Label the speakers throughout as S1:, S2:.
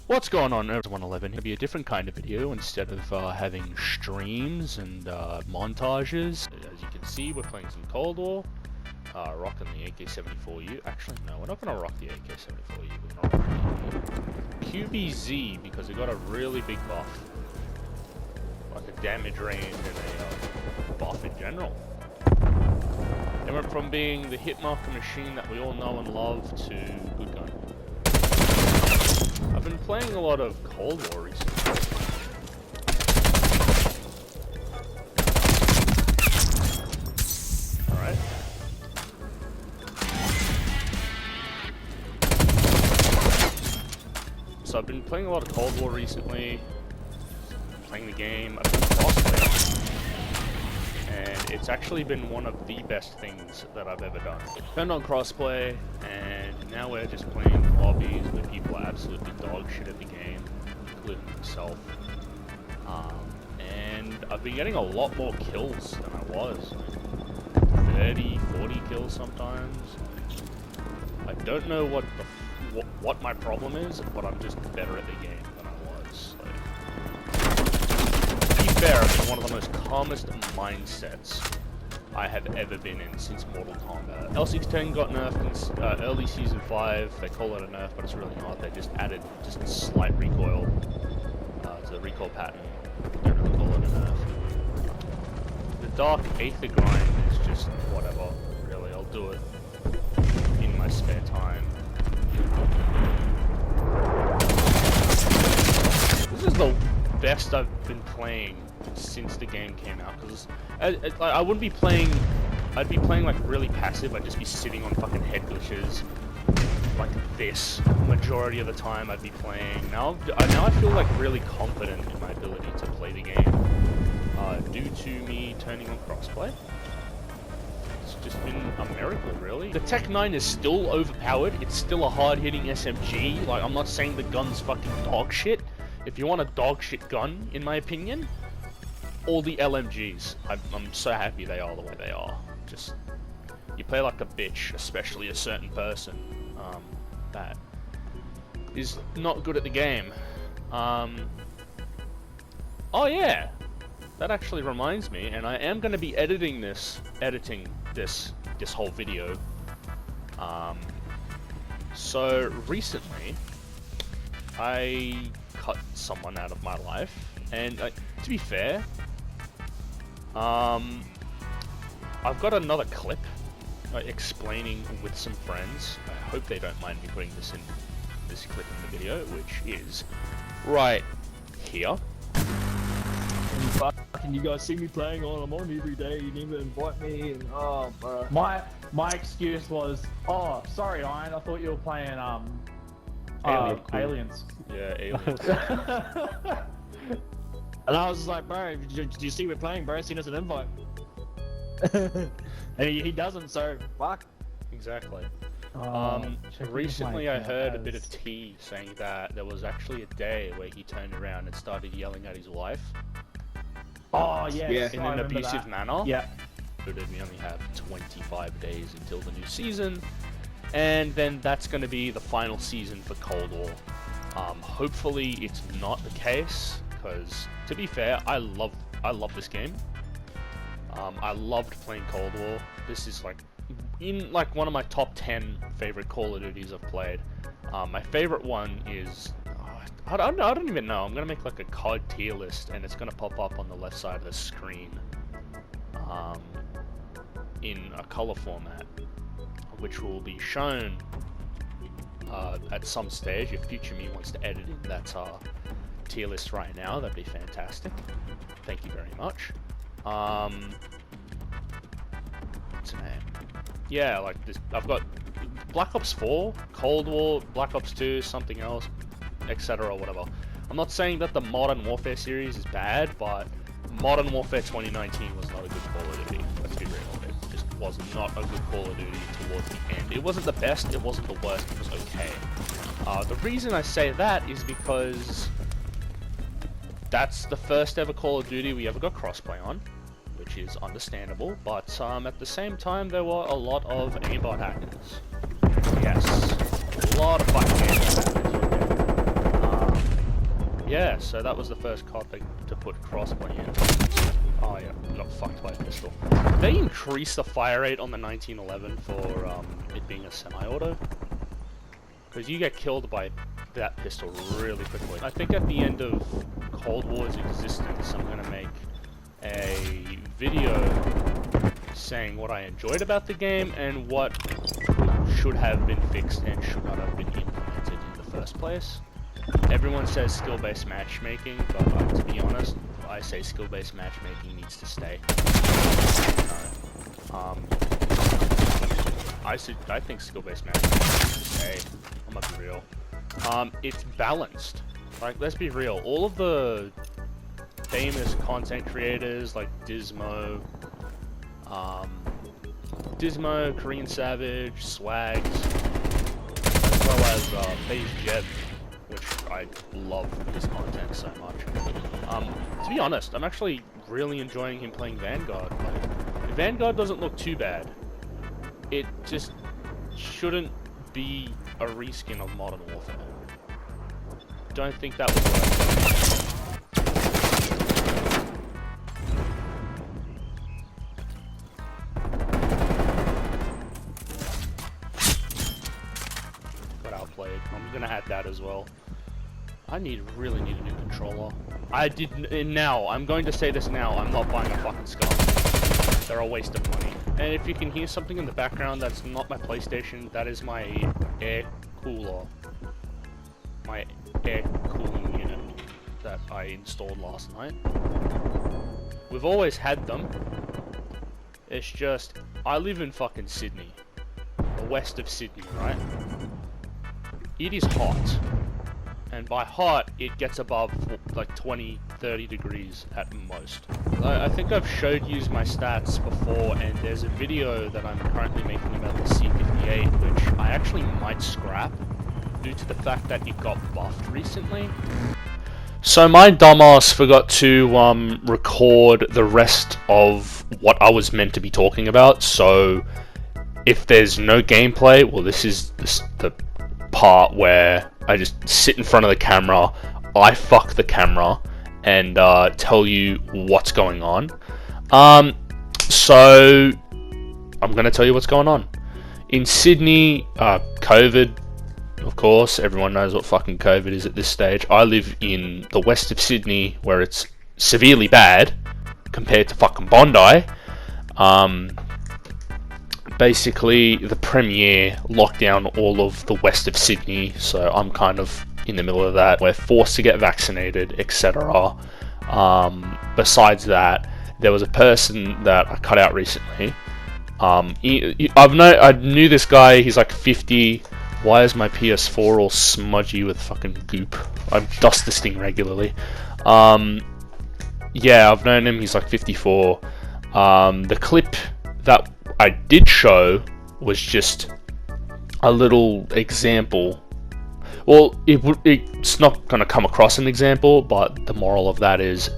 S1: What's going on, 111? It'll be a different kind of video. Instead of having streams and montages. As you can see, we're playing some Cold War, rocking the AK-74U. Actually, no, we're not going to rock the AK-74U. We're going to rock the QBZ because it got a really big buff, like a damage range and a buff in general. It went from being the hitmarker machine that we all know and love to good gun. I've been playing a lot of Cold War recently. Alright. So I've been playing a lot of Cold War recently. Playing the game. I've been crossplay. And it's actually been one of the best things that I've ever done. Turned on crossplay, and now we're just playing lobbies where people are absolutely dog shit at the game, including myself. And I've been getting a lot more kills than I was. 30, 40 kills sometimes. I don't know what my problem is, but I'm just better at the game than I was. To be fair, I've been one of the most calmest mindsets I have ever been in since Mortal Kombat. L610 got nerfed in early Season 5. They call it a nerf, but it's really not. They just added just a slight recoil to the recoil pattern. They don't really call it a nerf. The Dark Aether grind is just whatever, really. I'll do it in my spare time. This is the best I've been playing since the game came out, because I wouldn't be playing, I'd be playing like really passive. I'd just be sitting on fucking head glitches like this majority of the time. I'd be playing. Now I feel like really confident in my ability to play the game due to me turning on crossplay. It's just been a miracle, really. The Tech 9 is still overpowered. It's still a hard-hitting SMG. Like, I'm not saying the gun's fucking dog shit. If you want a dog shit gun, in my opinion, all the LMGs. I'm so happy they are the way they are. Just, you play like a bitch, especially a certain person that is not good at the game. Oh yeah, that actually reminds me, and I am going to be editing this whole video. So recently, I cut someone out of my life, and to be fair, I've got another clip explaining with some friends. I hope they don't mind me putting this clip in the video, which is right here.
S2: And fucking you guys see me playing I'm on every day, you never invite me, and oh bro. My excuse was, oh sorry Iron, I thought you were playing Aliens.
S1: Yeah, Aliens.
S2: And I was like, bro, did you see we're playing, bro? Send us an invite. And he doesn't, so fuck.
S1: Exactly. Recently I heard a bit of tea saying that there was actually a day where he turned around and started yelling at his wife.
S2: Oh yeah,
S1: in an abusive manner.
S2: Yeah.
S1: We only have 25 days until the new season, and then that's going to be the final season for Cold War. Hopefully it's not the case, because to be fair, I love this game. I loved playing Cold War. This is like one of my top 10 favorite Call of Duties I've played. My favorite one is I don't even know. I'm gonna make like a COD tier list, and it's gonna pop up on the left side of the screen in a color format, which will be shown at some stage. If future me wants to edit in that tier list right now, that'd be fantastic. Thank you very much. What's the name? Yeah, like this. I've got Black Ops 4, Cold War, Black Ops 2, something else, etc. Whatever. I'm not saying that the Modern Warfare series is bad, but Modern Warfare 2019 was not a good Call of Duty. Let's be real. It just was not a good Call of Duty towards the end. It wasn't the best, it wasn't the worst, it was okay. The reason I say that is because that's the first ever Call of Duty we ever got crossplay on, which is understandable, but at the same time there were a lot of aimbot hackers. Yes, a lot of fucking aimbot hackers. Yeah, so that was the first card to put crossplay in. Oh yeah, got fucked by a pistol. They increased the fire rate on the 1911 for it being a semi-auto. Because you get killed by that pistol really quickly. I think at the end of Cold War's existence, I'm going to make a video saying what I enjoyed about the game and what should have been fixed and should not have been implemented in the first place. Everyone says skill-based matchmaking, but to be honest, I say skill-based matchmaking needs to stay. No. I think skill-based matchmaking needs to stay. I'm gonna be real. It's balanced. Like, let's be real. All of the famous content creators like Dismo, Korean Savage, Swags, as well as FaZe Jeb, which I love his content so much. To be honest, I'm actually really enjoying him playing Vanguard. Like, Vanguard doesn't look too bad. It just shouldn't be a reskin of Modern Warfare. Don't think that would work. Got outplayed. I'm gonna add that as well. I really need a new controller. I'm going to say this now, I'm not buying a fucking Scar. They're a waste of money. And if you can hear something in the background that's not my PlayStation, that is my air cooler. My air cooling unit that I installed last night. We've always had them. It's just, I live in fucking Sydney. The west of Sydney, right? It is hot. And by hot, it gets above like 20, 30 degrees at most. I think I've showed you my stats before, and there's a video that I'm currently making about the C58, which I actually might scrap due to the fact that it got buffed recently. So my dumbass forgot to record the rest of what I was meant to be talking about, so if there's no gameplay, well, this is the part where I just sit in front of the camera, I fuck the camera, and tell you what's going on. So I'm gonna tell you what's going on. In Sydney, COVID, of course, everyone knows what fucking COVID is at this stage. I live in the west of Sydney, where it's severely bad, compared to fucking Bondi. Basically, the Premier locked down all of the west of Sydney, so I'm kind of in the middle of that. We're forced to get vaccinated, etc. Besides that, there was a person that I cut out recently. I knew this guy, he's like 50. Why is my PS4 all smudgy with fucking goop? I dust this thing regularly. Yeah, I've known him, he's like 54. The clip that I did show was just a little example. Well, it's not going to come across an example, but the moral of that is,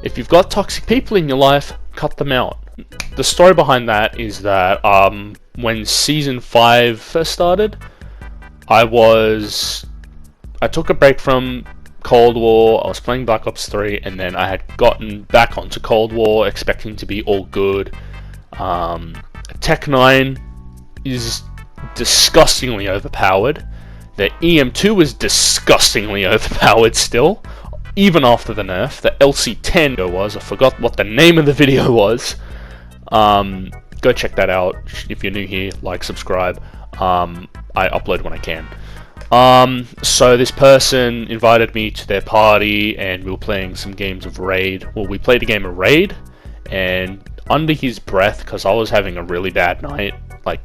S1: if you've got toxic people in your life, cut them out. The story behind that is that when Season 5 first started, I took a break from Cold War, I was playing Black Ops 3, and then I had gotten back onto Cold War, expecting to be all good. Tech 9 is disgustingly overpowered. The EM2 was disgustingly overpowered still, even after the nerf. The LC10 was, I forgot what the name of the video was. Go check that out. If you're new here, like, subscribe. I upload when I can. So this person invited me to their party, and we were playing some games of Raid. Well, we played a game of Raid, and under his breath, because I was having a really bad night, like,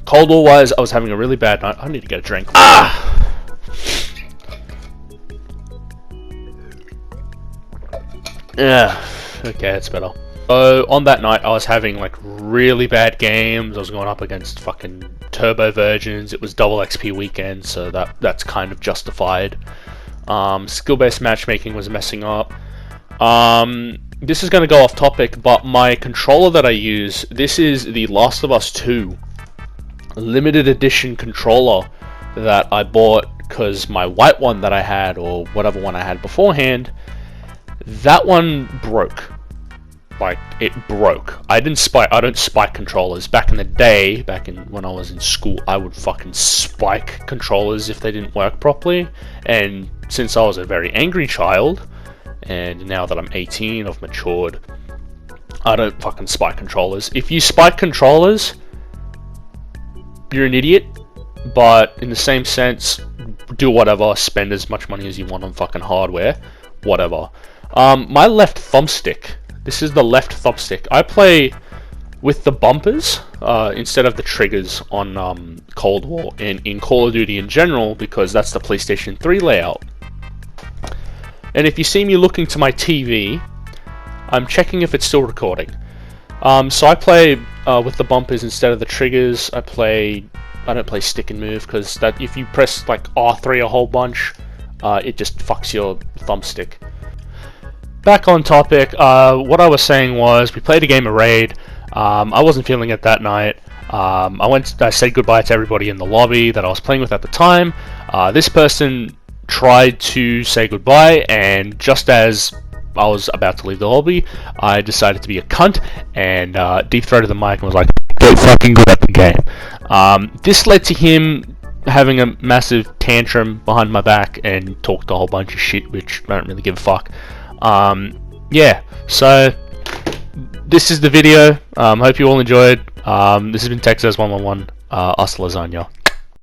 S1: Cold War wise, I was having a really bad night. I need to get a drink. Yeah, okay, it's better. So, on that night, I was having, like, really bad games. I was going up against fucking turbo virgins. It was double XP weekend, so that's kind of justified. Skill-based matchmaking was messing up. This is going to go off topic, but my controller that I use, this is the Last of Us 2 limited edition controller that I bought
S3: because my white one that I had, or whatever one I had beforehand, that one broke. Like, it broke. I don't spike controllers. Back in the day, when I was in school, I would fucking spike controllers if they didn't work properly. And since I was a very angry child, and now that I'm 18, I've matured, I don't fucking spike controllers. If you spike controllers, you're an idiot. But in the same sense, do whatever, spend as much money as you want on fucking hardware, whatever. My left thumbstick. This is the left thumbstick. I play with the bumpers instead of the triggers on Cold War and in Call of Duty in general, because that's the PlayStation 3 layout. And if you see me looking to my TV, I'm checking if it's still recording. So I play with the bumpers instead of the triggers. I don't play stick and move, because that if you press like R3 a whole bunch, it just fucks your thumbstick. Back on topic, what I was saying was, we played a game of Raid. I wasn't feeling it that night. I said goodbye to everybody in the lobby that I was playing with at the time. This person tried to say goodbye, and just as I was about to leave the lobby, I decided to be a cunt and deep-throated the mic and was like, "Get fucking good at the game." This led to him having a massive tantrum behind my back and talked a whole bunch of shit, which I don't really give a fuck. Yeah, so this is the video. Hope you all enjoyed. This has been Texas 111. Hasta lasagna.